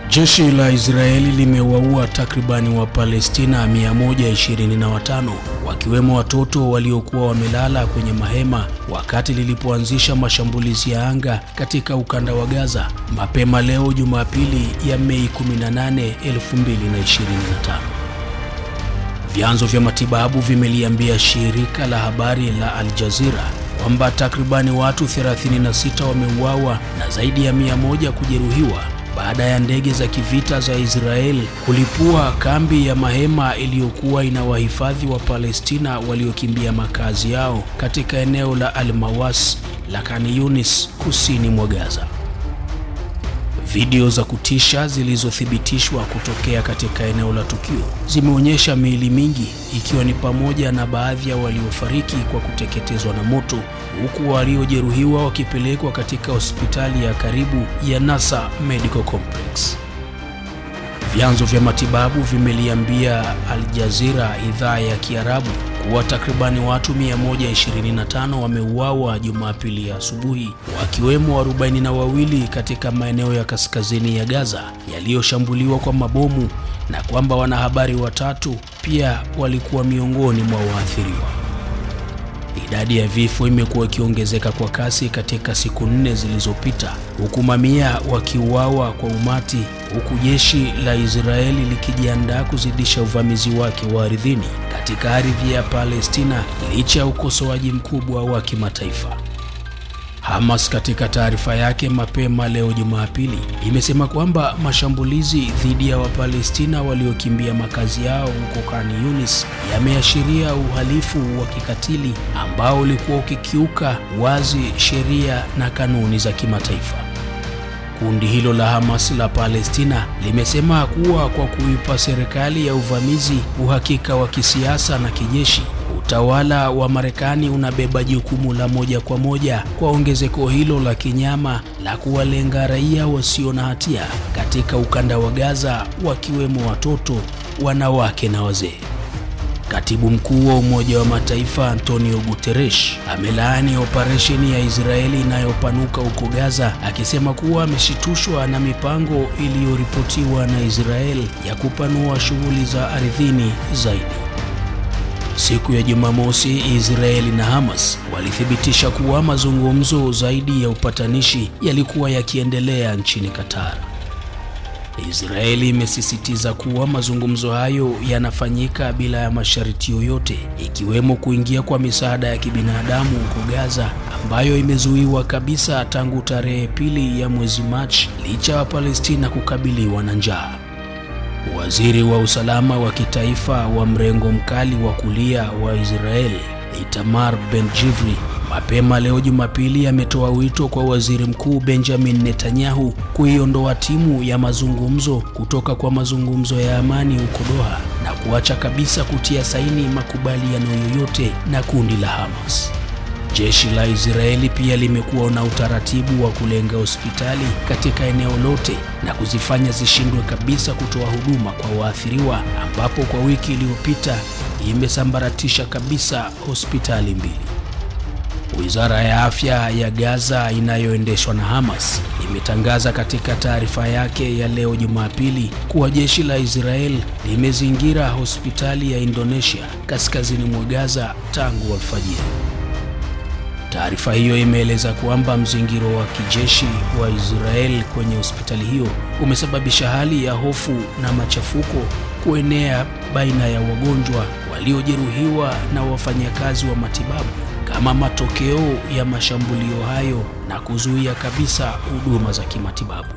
Jeshi la Israeli limewaua takribani wa Palestina 125 wakiwemo watoto waliokuwa wamelala kwenye mahema wakati lilipoanzisha mashambulizi ya anga katika ukanda wa Gaza mapema leo Jumapili ya Mei 18, 2025. Vyanzo vya matibabu vimeliambia shirika la habari la Al Jazeera kwamba takribani watu 36 wameuawa na zaidi ya 100 kujeruhiwa baada ya ndege za kivita za Israel kulipua kambi ya mahema iliyokuwa inawahifadhi wa Palestina waliokimbia makazi yao katika eneo la Al-Mawas la Khan Yunis kusini mwa Gaza. Video za kutisha zilizothibitishwa kutokea katika eneo la tukio zimeonyesha miili mingi, ikiwa ni pamoja na baadhi ya waliofariki kwa kuteketezwa na moto, huku waliojeruhiwa wakipelekwa katika hospitali ya karibu ya Nasser Medical Complex. Vyanzo vya matibabu vimeliambia Al Jazeera idhaa ya Kiarabu kuwa takribani watu 125 wameuawa Jumapili ya asubuhi, wakiwemo 42 katika maeneo ya kaskazini ya Gaza yaliyoshambuliwa kwa mabomu, na kwamba wanahabari watatu pia walikuwa miongoni mwa waathiriwa. Idadi ya vifo imekuwa ikiongezeka kwa kasi katika siku 4 zilizopita, huku mamia wakiuawa kwa umati, huku jeshi la Israeli likijiandaa kuzidisha uvamizi wake wa ardhini katika ardhi ya Palestina licha ya ukosoaji mkubwa wa kimataifa. Hamas katika taarifa yake mapema leo Jumapili imesema kwamba mashambulizi dhidi ya Wapalestina waliokimbia makazi yao huko Khan Yunis yameashiria uhalifu wa kikatili ambao ulikuwa ukikiuka wazi sheria na kanuni za kimataifa. Kundi hilo la Hamas la Palestina limesema kuwa kwa kuipa serikali ya uvamizi uhakika wa kisiasa na kijeshi, utawala wa Marekani unabeba jukumu la moja kwa moja kwa ongezeko hilo la kinyama la kuwalenga raia wasio na hatia katika ukanda wa Gaza, wakiwemo watoto, wanawake na wazee. Katibu mkuu wa Umoja wa Mataifa Antonio Guterres amelaani operesheni ya Israeli inayopanuka huko Gaza, akisema kuwa ameshitushwa na mipango iliyoripotiwa na Israel ya kupanua shughuli za ardhini zaidi. Siku ya Jumamosi, Israeli na Hamas walithibitisha kuwa mazungumzo zaidi ya upatanishi yalikuwa yakiendelea nchini Qatar. Israeli imesisitiza kuwa mazungumzo hayo yanafanyika bila ya masharti yoyote, ikiwemo kuingia kwa misaada ya kibinadamu huko Gaza ambayo imezuiwa kabisa tangu tarehe 2 ya mwezi Machi licha ya Palestina kukabiliwa na njaa. Waziri wa usalama wa kitaifa wa mrengo mkali wa kulia wa Israel, Itamar Ben-Gvir, mapema leo Jumapili ametoa wito kwa Waziri Mkuu Benjamin Netanyahu kuiondoa timu ya mazungumzo kutoka kwa mazungumzo ya amani huko Doha na kuacha kabisa kutia saini makubaliano yoyote na kundi la Hamas. Jeshi la Israeli pia limekuwa na utaratibu wa kulenga hospitali katika eneo lote na kuzifanya zishindwe kabisa kutoa huduma kwa waathiriwa, ambapo kwa wiki iliyopita imesambaratisha kabisa hospitali 2. Wizara ya Afya ya Gaza inayoendeshwa na Hamas imetangaza katika taarifa yake ya leo Jumapili kuwa jeshi la Israel limezingira hospitali ya Indonesia kaskazini mwa Gaza tangu alfajiri. Taarifa hiyo imeeleza kwamba mzingiro wa kijeshi wa Israel kwenye hospitali hiyo umesababisha hali ya hofu na machafuko kuenea baina ya wagonjwa, waliojeruhiwa na wafanyakazi wa matibabu kama matokeo ya mashambulio hayo na kuzuia kabisa huduma za kimatibabu.